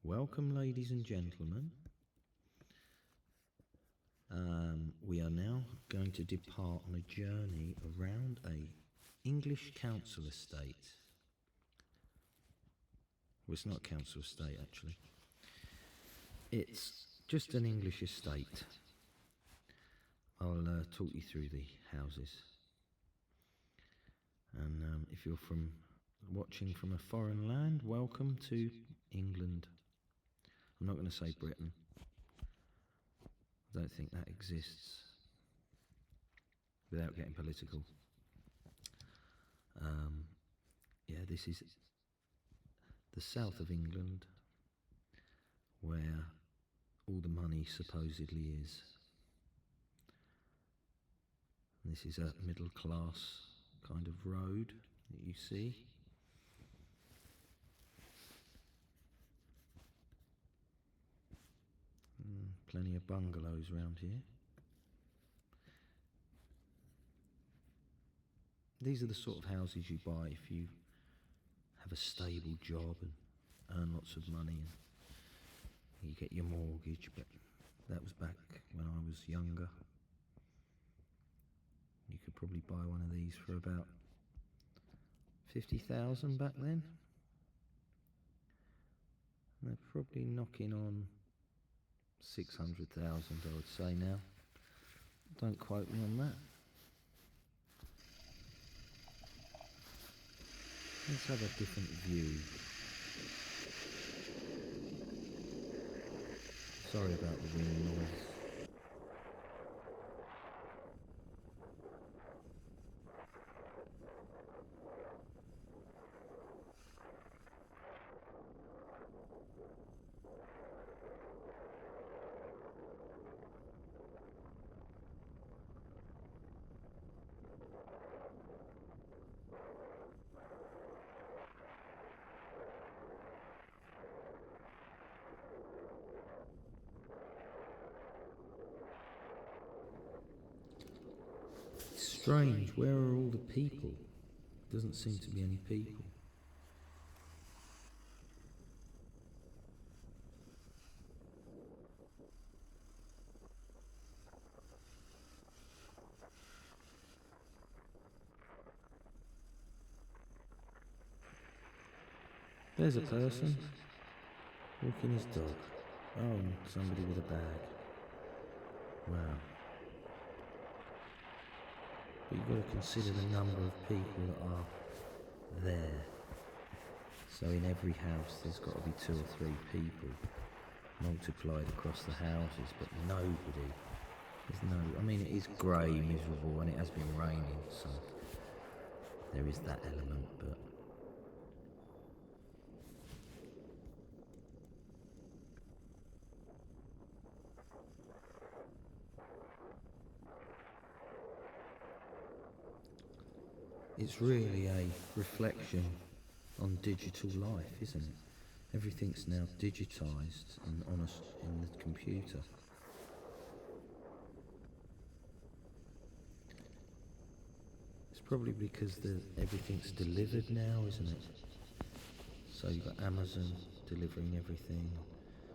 Welcome, ladies and gentlemen. We are now going to depart on a journey around a English council estate. Well, it's not a council estate, actually. It's just an English estate. I'll talk you through the houses. And if you're watching from a foreign land, welcome to England. I'm not going to say Britain. I don't think that exists without getting political. Yeah, this is the south of England, where all the money supposedly is. And this is a middle class kind of road that you see. Plenty of bungalows around here. These are the sort of houses you buy if you have a stable job and earn lots of money and you get your mortgage, but that was back when I was younger. You could probably buy one of these for about 50,000 back then. And they're probably knocking on 600,000, I would say now. Don't quote me on that. Let's have a different view. Sorry about the wind noise. Strange, where are all the people? Doesn't seem to be any people. There's a person walking his dog. Oh, somebody with a bag. Wow. But you've got to consider the number of people that are there. So in every house there's got to be 2 or 3 people multiplied across the houses, but nobody. I mean, it is grey, miserable, and it has been raining, so there is that element, but it's really a reflection on digital life, isn't it? Everything's now digitised and on us in the computer. It's probably because everything's delivered now, isn't it? So you've got Amazon delivering everything.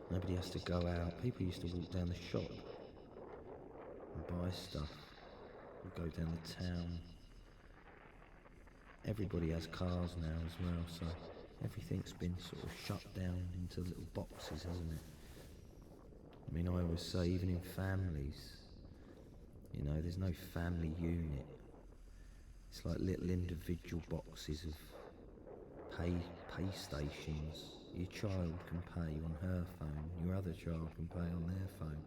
Nobody has to go out. People used to walk down the shop and buy stuff. Or go down the town. Everybody has cars now as well, so everything's been sort of shut down into little boxes, hasn't it? I mean, I always say, even in families, you know, there's no family unit. It's like little individual boxes of pay stations. Your child can pay on her phone, your other child can pay on their phone.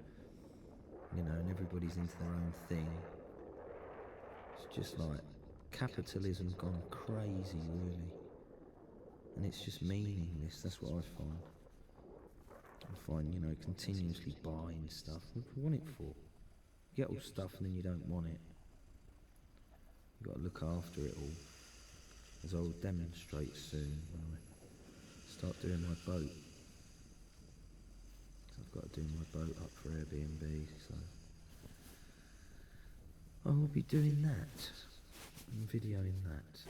You know, and everybody's into their own thing. It's just like capitalism gone crazy, really. And it's just meaningless, that's what I find. I find, you know, continuously buying stuff. What do you want it for? You get all stuff and then you don't want it. You've got to look after it all. As I will demonstrate soon when I start doing my boat. So I've got to do my boat up for Airbnb, so I will be doing that and videoing that.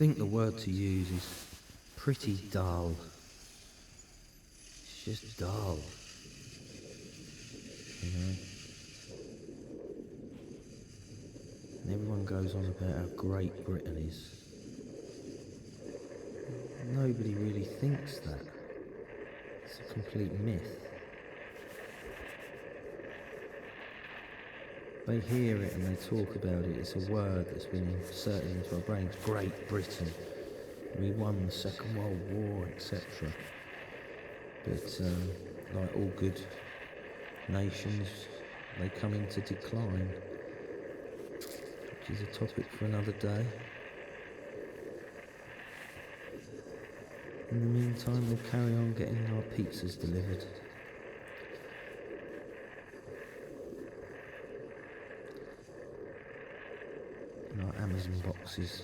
think the word to use is pretty dull. It's just dull. You know? And everyone goes on about how great Britain is. Nobody really thinks that. It's a complete myth. They hear it and they talk about it. It's a word that's been inserted into our brains. Great Britain. We won the Second World War, etc. But like all good nations, they come into decline, which is a topic for another day. In the meantime, we'll carry on getting our pizzas delivered. In our Amazon boxes.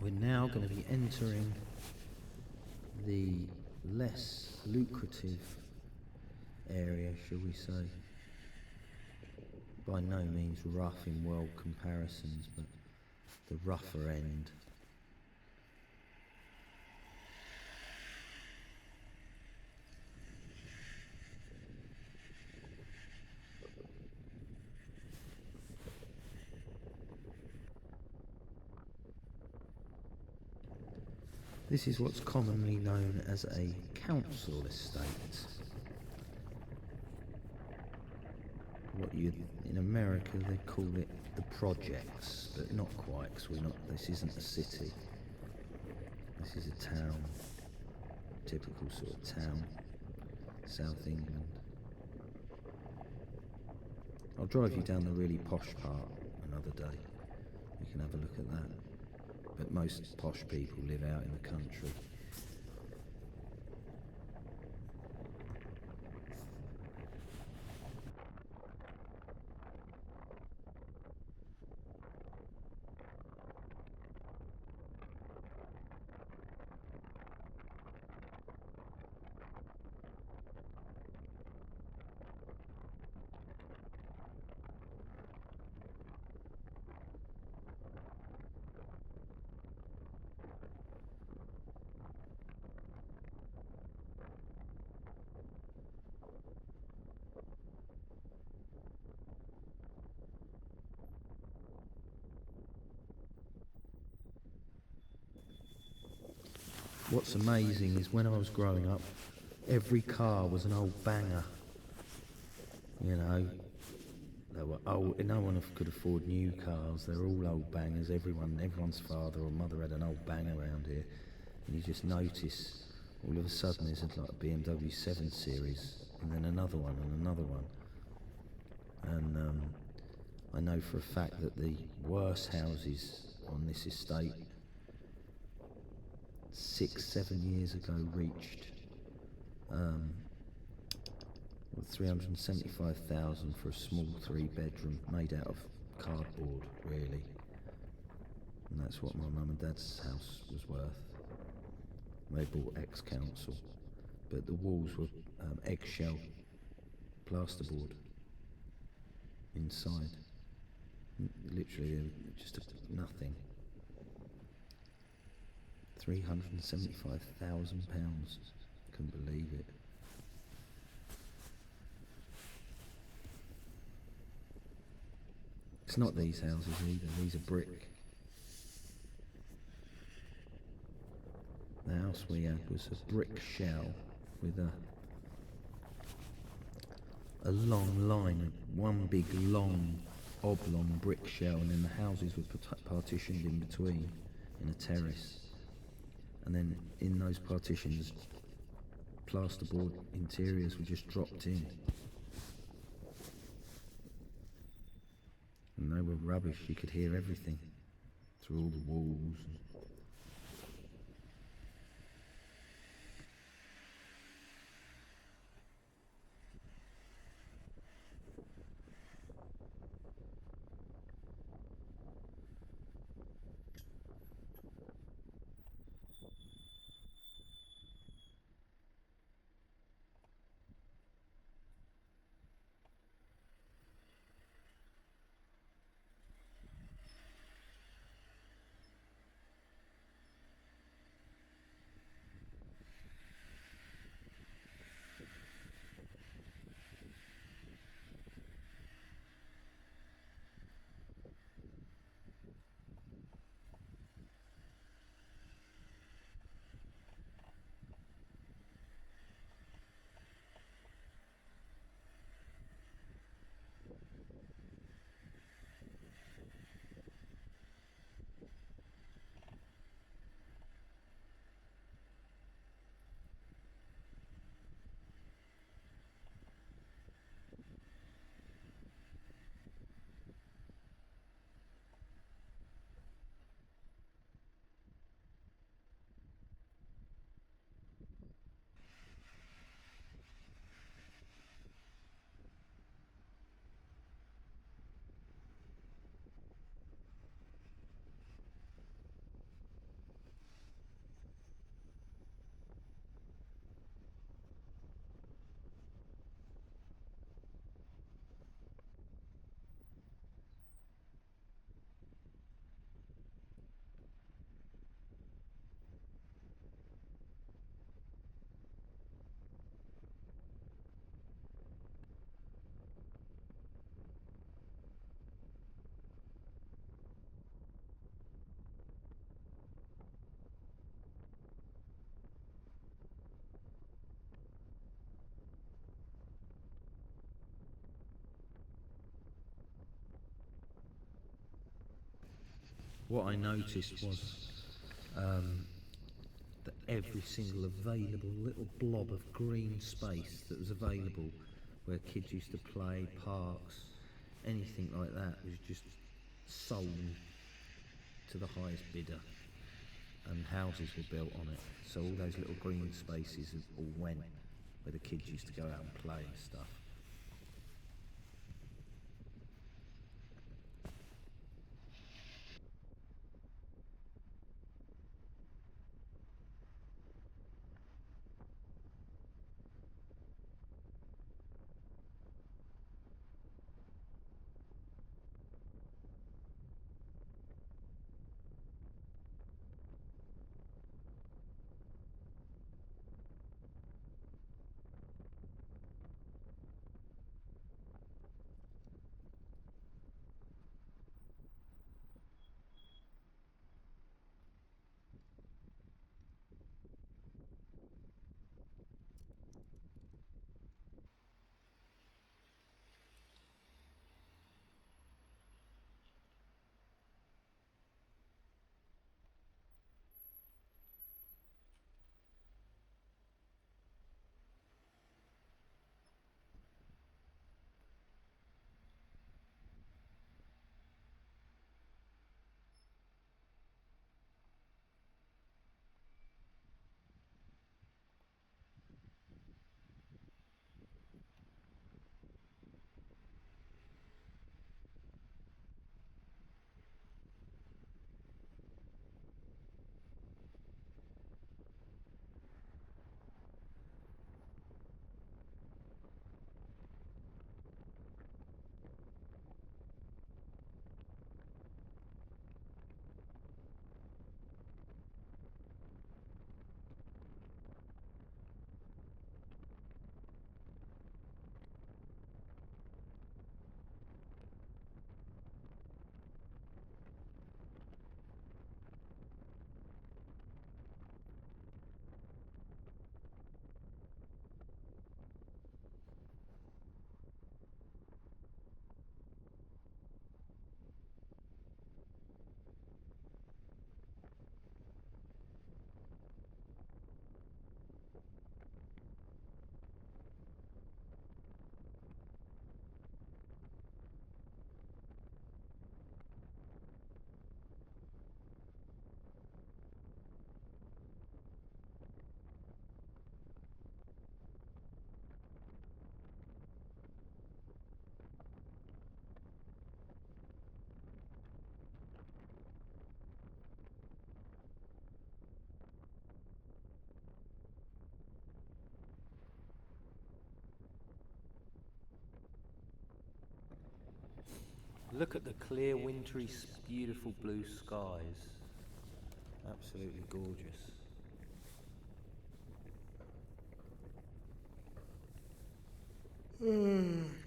We're now going to be entering the less lucrative area, shall we say. By no means rough in world comparisons, but the rougher end. This is what's commonly known as a council estate. In America they call it the projects, but not quite, because this isn't a city. This is a town, typical sort of town, South England. I'll drive you down the really posh part another day. You can have a look at that. But most posh people live out in the country. What's amazing is when I was growing up, every car was an old banger. You know, they were old. No one could afford new cars. They're all old bangers. Everyone's father or mother had an old banger around here, and you just notice all of a sudden there's like a BMW 7 Series, and then another one and another one. And I know for a fact that the worst houses on this estate 6-7 years ago reached 375,000 for a small 3-bedroom made out of cardboard, really. And that's what my mum and dad's house was worth. They bought ex-council, but the walls were eggshell plasterboard inside. Literally just nothing. £375,000. Couldn't believe it. It's not these houses either. These are brick. The house house we had was a brick shell with a long line, one big long oblong brick shell, and then the houses were partitioned in between in a terrace. And then in those partitions, plasterboard interiors were just dropped in. And they were rubbish, you could hear everything through all the walls. What I noticed was that every single available little blob of green space that was available where kids used to play, parks, anything like that, was just sold to the highest bidder, and houses were built on it. So all those little green spaces all went where the kids used to go out and play and stuff. Look at the clear, wintry, beautiful blue skies. Absolutely gorgeous.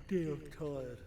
Dear, I'm tired.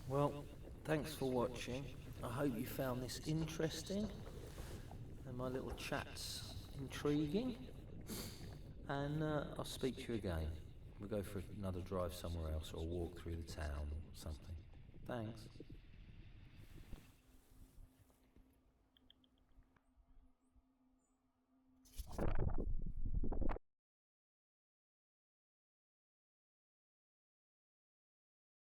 Well, thanks for watching. I hope you found this interesting and my little chats intriguing. And I'll speak to you again. We'll go for another drive somewhere else or walk through the town or something. Thanks.